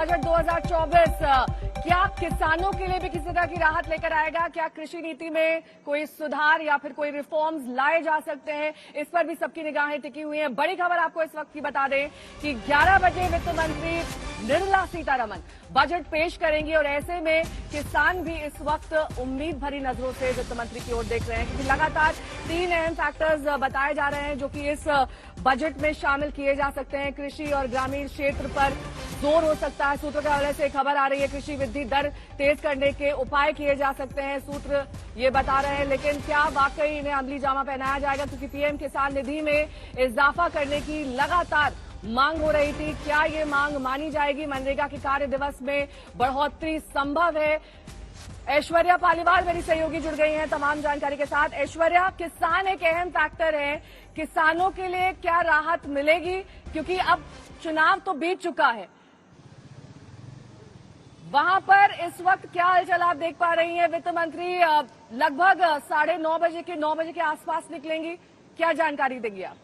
Budget 2024 क्या किसानों के लिए भी किसी तरह की राहत लेकर आएगा? क्या कृषि नीति में कोई सुधार या फिर कोई रिफॉर्म्स लाए जा सकते हैं? इस पर भी सबकी निगाहें टिकी हुई हैं। बड़ी खबर आपको इस वक्त की बता दें कि 11 बजे वित्त मंत्री निर्मला सीतारमण बजट पेश करेंगी और ऐसे में किसान भी इस वक्त उम्मीद भरी नजरों से वित्त मंत्री की ओर देख रहे हैं, क्योंकि लगातार 3 अहम फैक्टर्स बताए जा रहे हैं जो कि इस बजट में शामिल किए जा सकते हैं। कृषि और ग्रामीण क्षेत्र पर जोर हो सकता है। सूत्रों के हवाले से खबर आ रही है, कृषि वृद्धि दर तेज करने के उपाय किए जा सकते हैं, सूत्र ये बता रहे हैं। लेकिन क्या वाकई इन्हें अमली जामा पहनाया जाएगा? क्योंकि पीएम किसान निधि में इजाफा करने की लगातार मांग हो रही थी। क्या ये मांग मानी जाएगी? मनरेगा के कार्य दिवस में बढ़ोतरी संभव है? ऐश्वर्या पालीवाल मेरी सहयोगी जुड़ गई हैं तमाम जानकारी के साथ। ऐश्वर्या, किसान एक अहम फैक्टर है, किसानों के लिए क्या राहत मिलेगी? क्योंकि अब चुनाव तो बीत चुका है, वहां पर इस वक्त क्या हलचल आप देख पा रही हैं? वित्त मंत्री लगभग 9:30 बजे के 9 बजे के आसपास निकलेंगी, क्या जानकारी देंगी आप?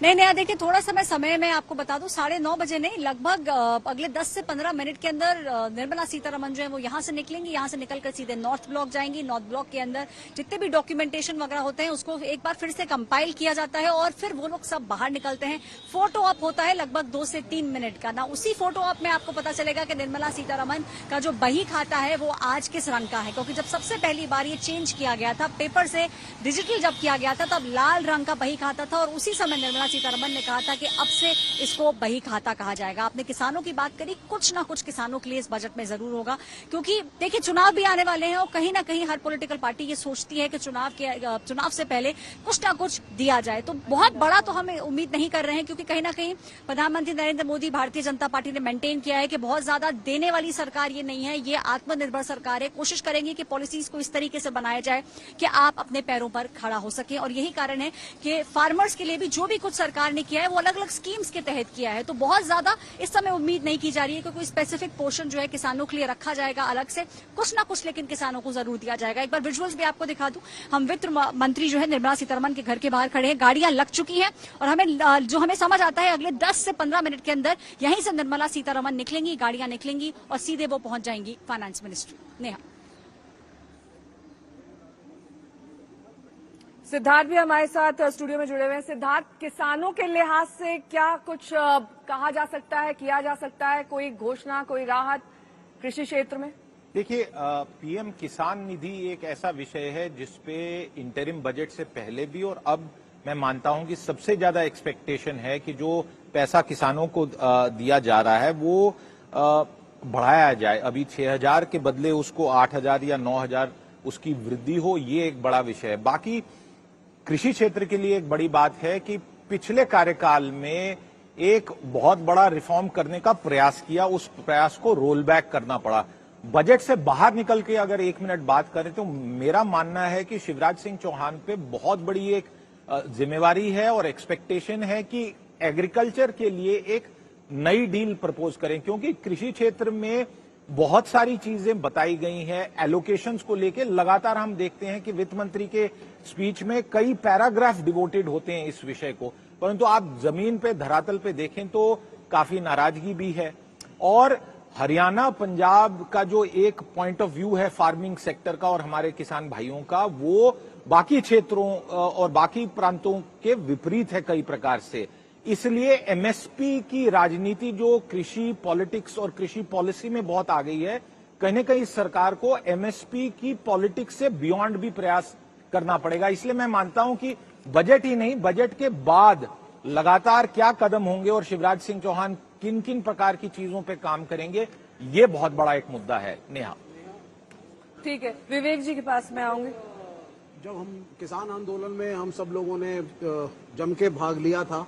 नहीं, देखिए थोड़ा समय मैं आपको बता दूं, 9:30 बजे नहीं, लगभग अगले 10 से 15 मिनट के अंदर निर्मला सीतारमण जो है वो यहां से निकलेंगी। यहां से निकलकर सीधे नॉर्थ ब्लॉक जाएंगी। नॉर्थ ब्लॉक के अंदर जितने भी डॉक्यूमेंटेशन वगैरह होते हैं उसको एक बार फिर से कंपाइल किया जाता है और फिर वो लोग सब बाहर निकलते हैं। फोटो ऑप होता है लगभग 2 से 3 मिनट का। ना उसी फोटो ऑप में आपको पता चलेगा कि निर्मला सीतारमण का जो बही खाता है वो आज किस रंग का है, क्योंकि जब सबसे पहली बार ये चेंज किया गया था, पेपर से डिजिटल जब किया गया था, तब लाल रंग का बही खाता था और उसी समय निर्मला सीतारमण ने कहा था कि अब से इसको बही खाता कहा जाएगा। आपने किसानों की बात करी, कुछ ना कुछ किसानों के लिए इस बजट में जरूर होगा, क्योंकि देखिए चुनाव भी आने वाले हैं और कहीं ना कहीं हर पॉलिटिकल पार्टी ये सोचती है कि चुनाव से पहले कुछ ना कुछ दिया जाए। तो बहुत बड़ा तो हम उम्मीद नहीं कर रहे हैं, क्योंकि कहीं ना कहीं प्रधानमंत्री नरेंद्र मोदी, भारतीय जनता पार्टी ने मेंटेन किया है कि बहुत ज्यादा देने वाली सरकार ये नहीं है, ये आत्मनिर्भर सरकार है। कोशिश करेंगे कि पॉलिसीज को इस तरीके से बनाया जाए कि आप अपने पैरों पर खड़ा हो सके, और यही कारण है कि फार्मर्स के लिए भी जो भी कुछ सरकार ने किया है वो अलग अलग स्कीम्स के तहत किया है। तो बहुत ज्यादा इस समय उम्मीद नहीं की जा रही है कि कोई स्पेसिफिक पोर्शन जो है किसानों के लिए रखा जाएगा अलग से, कुछ ना कुछ लेकिन किसानों को जरूर दिया जाएगा। एक बार विजुअल्स भी आपको दिखा दूं, हम वित्त मंत्री जो है निर्मला सीतारमण के घर के बाहर खड़े हैं, गाड़ियां लग चुकी हैं और हमें समझ आता है अगले 10 से 15 मिनट के अंदर यहीं से निर्मला सीतारमण निकलेंगी, गाड़ियां निकलेंगी और सीधे वो पहुंच जाएंगी फाइनेंस मिनिस्ट्री। नेहा। सिद्धार्थ भी हमारे साथ स्टूडियो में जुड़े हुए हैं। सिद्धार्थ, किसानों के लिहाज से क्या कुछ कहा जा सकता है, किया जा सकता है? कोई घोषणा, कोई राहत कृषि क्षेत्र में? देखिए, पीएम किसान निधि एक ऐसा विषय है जिसपे इंटरिम बजट से पहले भी और अब मैं मानता हूं कि सबसे ज्यादा एक्सपेक्टेशन है कि जो पैसा किसानों को दिया जा रहा है वो बढ़ाया जाए। अभी 6,000 के बदले उसको 8,000 या 9,000 उसकी वृद्धि हो, ये एक बड़ा विषय है। बाकी कृषि क्षेत्र के लिए एक बड़ी बात है कि पिछले कार्यकाल में एक बहुत बड़ा रिफॉर्म करने का प्रयास किया, उस प्रयास को रोल बैक करना पड़ा। बजट से बाहर निकल के अगर 1 मिनट बात करें तो मेरा मानना है कि शिवराज सिंह चौहान पे बहुत बड़ी एक जिम्मेवारी है और एक्सपेक्टेशन है कि एग्रीकल्चर के लिए एक नई डील प्रपोज करें, क्योंकि कृषि क्षेत्र में बहुत सारी चीजें बताई गई हैं। एलोकेशंस को लेके लगातार हम देखते हैं कि वित्त मंत्री के स्पीच में कई पैराग्राफ डिवोटेड होते हैं इस विषय को, परंतु आप जमीन पे, धरातल पे देखें तो काफी नाराजगी भी है। और हरियाणा, पंजाब का जो एक पॉइंट ऑफ व्यू है फार्मिंग सेक्टर का और हमारे किसान भाइयों का, वो बाकी क्षेत्रों और बाकी प्रांतों के विपरीत है कई प्रकार से। इसलिए एमएसपी की राजनीति जो कृषि पॉलिटिक्स और कृषि पॉलिसी में बहुत आ गई है, कहीं न कहीं सरकार को एमएसपी की पॉलिटिक्स से बियॉन्ड भी प्रयास करना पड़ेगा। इसलिए मैं मानता हूं कि बजट ही नहीं, बजट के बाद लगातार क्या कदम होंगे और शिवराज सिंह चौहान किन किन प्रकार की चीजों पे काम करेंगे, ये बहुत बड़ा एक मुद्दा है। नेहा। ठीक है, विवेक जी के पास मैं आऊंगी। जब हम किसान आंदोलन में हम सब लोगों ने जम के भाग लिया था,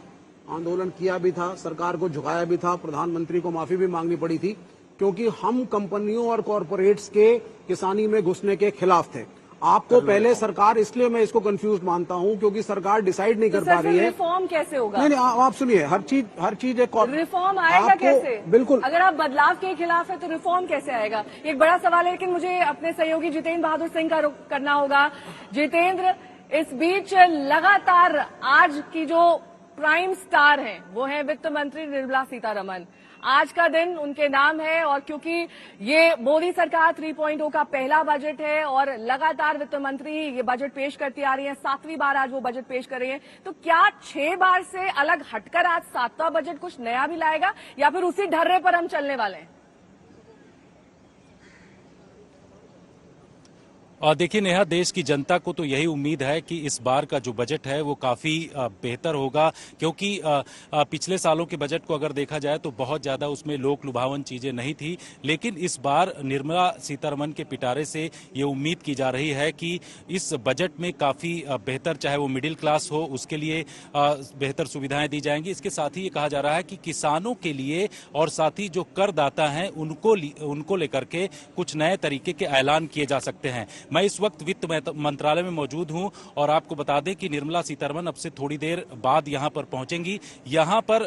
आंदोलन किया भी था, सरकार को झुकाया भी था, प्रधानमंत्री को माफी भी मांगनी पड़ी थी, क्योंकि हम कंपनियों और कॉरपोरेट्स के किसानी में घुसने के खिलाफ थे। आपको पहले सरकार, इसलिए मैं इसको कंफ्यूज मानता हूं क्योंकि सरकार डिसाइड नहीं कर पा रही है। रिफॉर्म कैसे होगा? नहीं, आप सुनिए, हर चीज एक रिफॉर्म आएगा कैसे? बिल्कुल, अगर आप बदलाव के खिलाफ है तो रिफॉर्म कैसे आएगा? एक बड़ा सवाल है, लेकिन मुझे अपने सहयोगी जितेंद्र बहादुर सिंह का रुख करना होगा। जितेंद्र, इस बीच लगातार आज की जो प्राइम स्टार हैं, वो हैं वित्त मंत्री निर्मला सीतारमण। आज का दिन उनके नाम है और क्योंकि ये मोदी सरकार 3.0 का पहला बजट है और लगातार वित्त मंत्री ये बजट पेश करती आ रही है, 7वीं बार आज वो बजट पेश कर रही है, तो क्या 6 बार से अलग हटकर आज 7वां बजट कुछ नया भी लाएगा या फिर उसी ढर्रे पर हम चलने वाले हैं? और देखिए नेहा, देश की जनता को तो यही उम्मीद है कि इस बार का जो बजट है वो काफी बेहतर होगा, क्योंकि पिछले सालों के बजट को अगर देखा जाए तो बहुत ज्यादा उसमें लोक लुभावन चीजें नहीं थी, लेकिन इस बार निर्मला सीतारमण के पिटारे से ये उम्मीद की जा रही है कि इस बजट में काफी बेहतर, चाहे वो मिडिल क्लास हो उसके लिए बेहतर सुविधाएं दी जाएंगी। इसके साथ ही ये कहा जा रहा है कि किसानों के लिए और साथ ही जो करदाता हैं उनको लेकर के कुछ नए तरीके के ऐलान किए जा सकते हैं। मैं इस वक्त वित्त मंत्रालय में मौजूद हूं और आपको बता दें कि निर्मला सीतारमण अब से थोड़ी देर बाद यहां पर पहुंचेंगी। यहां पर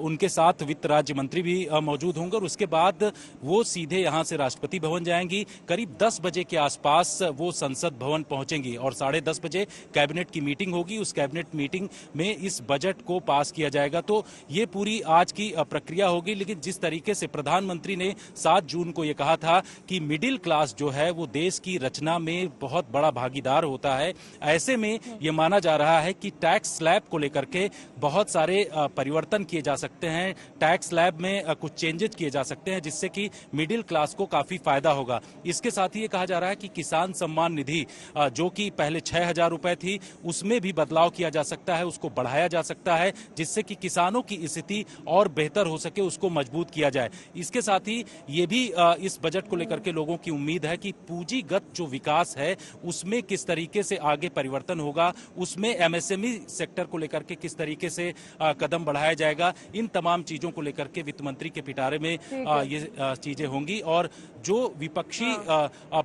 उनके साथ वित्त राज्य मंत्री भी मौजूद होंगे और उसके बाद वो सीधे यहां से राष्ट्रपति भवन जाएंगी। करीब 10 बजे के आसपास वो संसद भवन पहुंचेंगी और 10:30 बजे कैबिनेट की मीटिंग होगी। उस कैबिनेट मीटिंग में इस बजट को पास किया जाएगा। तो ये पूरी आज की प्रक्रिया होगी। लेकिन जिस तरीके से प्रधानमंत्री ने 7 जून को ये कहा था कि मिडिल क्लास जो है वो देश की रचना में बहुत बड़ा भागीदार होता है, ऐसे में यह माना जा रहा है कि टैक्स स्लैब को लेकर के बहुत सारे परिवर्तन किए जा सकते हैं। टैक्स स्लैब में कुछ चेंजेस किए जा सकते हैं जिससे कि मिडिल क्लास को काफी फायदा होगा। इसके साथ ही ये कहा जा रहा है कि किसान सम्मान निधि जो कि पहले 6,000 रुपए थी, उसमें भी बदलाव किया जा सकता है, उसको बढ़ाया जा सकता है जिससे कि किसानों की स्थिति और बेहतर हो सके, उसको मजबूत किया जाए। इसके साथ ही ये भी इस बजट को लेकर के लोगों की उम्मीद है कि पूंजीगत जो विकास है उसमें किस तरीके से आगे परिवर्तन होगा, उसमें एमएसएमई सेक्टर को लेकर के किस तरीके से कदम बढ़ाया जाएगा। इन तमाम चीजों को लेकर के वित्त मंत्री के पिटारे में ये चीजें होंगी। और जो विपक्षी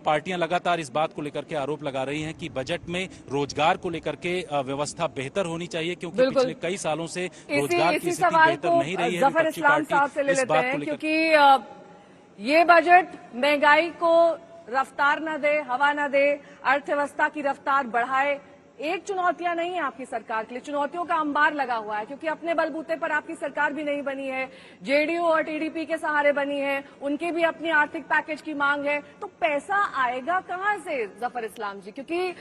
पार्टियां लगातार इस बात को लेकर के आरोप लगा रही हैं कि बजट में रोजगार को लेकर के व्यवस्था बेहतर होनी चाहिए, क्योंकि पिछले कई सालों से रोजगार की स्थिति बेहतर नहीं रही है। जफर इस्लाम साहब से ले लेते हैं, क्योंकि ये बजट महंगाई को रफ्तार न दे, हवा न दे, अर्थव्यवस्था की रफ्तार बढ़ाए। एक चुनौतियां नहीं है आपकी सरकार के लिए, चुनौतियों का अंबार लगा हुआ है, क्योंकि अपने बलबूते पर आपकी सरकार भी नहीं बनी है, जेडीयू और टीडीपी के सहारे बनी है, उनके भी अपनी आर्थिक पैकेज की मांग है। तो पैसा आएगा कहां से जफर इस्लाम जी? क्योंकि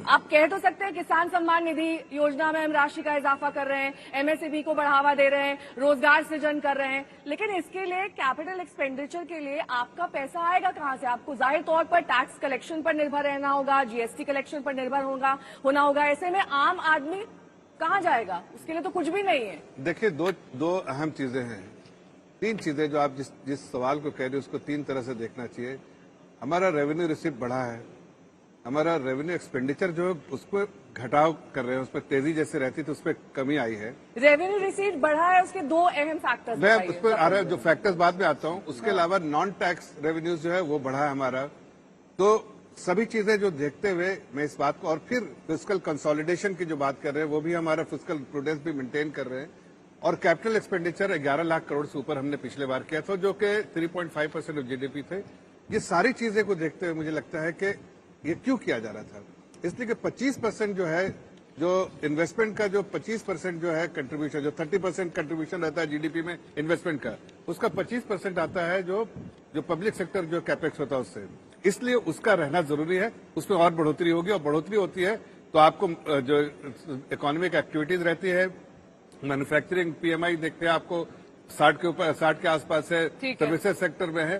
आप कह तो सकते हैं किसान सम्मान निधि योजना में हम राशि का इजाफा कर रहे हैं, एमएसएमई को बढ़ावा दे रहे हैं, रोजगार सृजन कर रहे हैं, लेकिन इसके लिए कैपिटल एक्सपेंडिचर के लिए आपका पैसा आएगा कहां से? आपको जाहिर तौर पर टैक्स कलेक्शन पर निर्भर रहना होगा, जीएसटी कलेक्शन पर निर्भर होना होगा। ऐसे में आम आदमी कहां जाएगा? उसके लिए तो कुछ भी नहीं है। देखिए, दो अहम चीजें हैं, 3 चीजें जो आप जिस सवाल को कह रहे हो उसको 3 तरह से देखना चाहिए। हमारा रेवेन्यू रिसीट बढ़ा है, हमारा रेवेन्यू एक्सपेंडिचर जो है उसको घटाव कर रहे हैं, उसमें तेजी जैसे रहती तो उसमें कमी आई है। रेवेन्यू रिसीट बढ़ा है, उसके 2 अहम फैक्टर्स मैं उस पर आ रहा है, जो फैक्टर्स बाद में आता हूं। उसके अलावा नॉन टैक्स रेवेन्यूज जो है वो बढ़ा है हमारा। तो सभी चीजें जो देखते हुए मैं इस बात को, और फिर फिस्कल कंसोलिडेशन की जो बात कर रहे हैं वो भी हमारा फिस्कल प्रूडेंस भी मेंटेन कर रहे हैं। और कैपिटल एक्सपेंडिचर 11 लाख करोड़ से ऊपर हमने पिछले बार किया था, जो कि 3.5% ऑफ जीडीपी थे। ये सारी चीजें को देखते हुए मुझे लगता है कि ये क्यों किया जा रहा था, इसलिए कि 25% जो है, जो इन्वेस्टमेंट का जो 25% जो है कंट्रीब्यूशन, जो 30% कंट्रीब्यूशन रहता है जीडीपी में इन्वेस्टमेंट का, उसका 25% आता है जो पब्लिक सेक्टर जो कैपेक्स होता है उससे। इसलिए उसका रहना जरूरी है, उसमें और बढ़ोतरी होगी, और बढ़ोतरी होती है तो आपको जो इकोनॉमिक एक्टिविटीज रहती है, मैन्युफैक्चरिंग पीएमआई देखते हैं आपको 60 के आसपास है, सर्विसेज सेक्टर में है।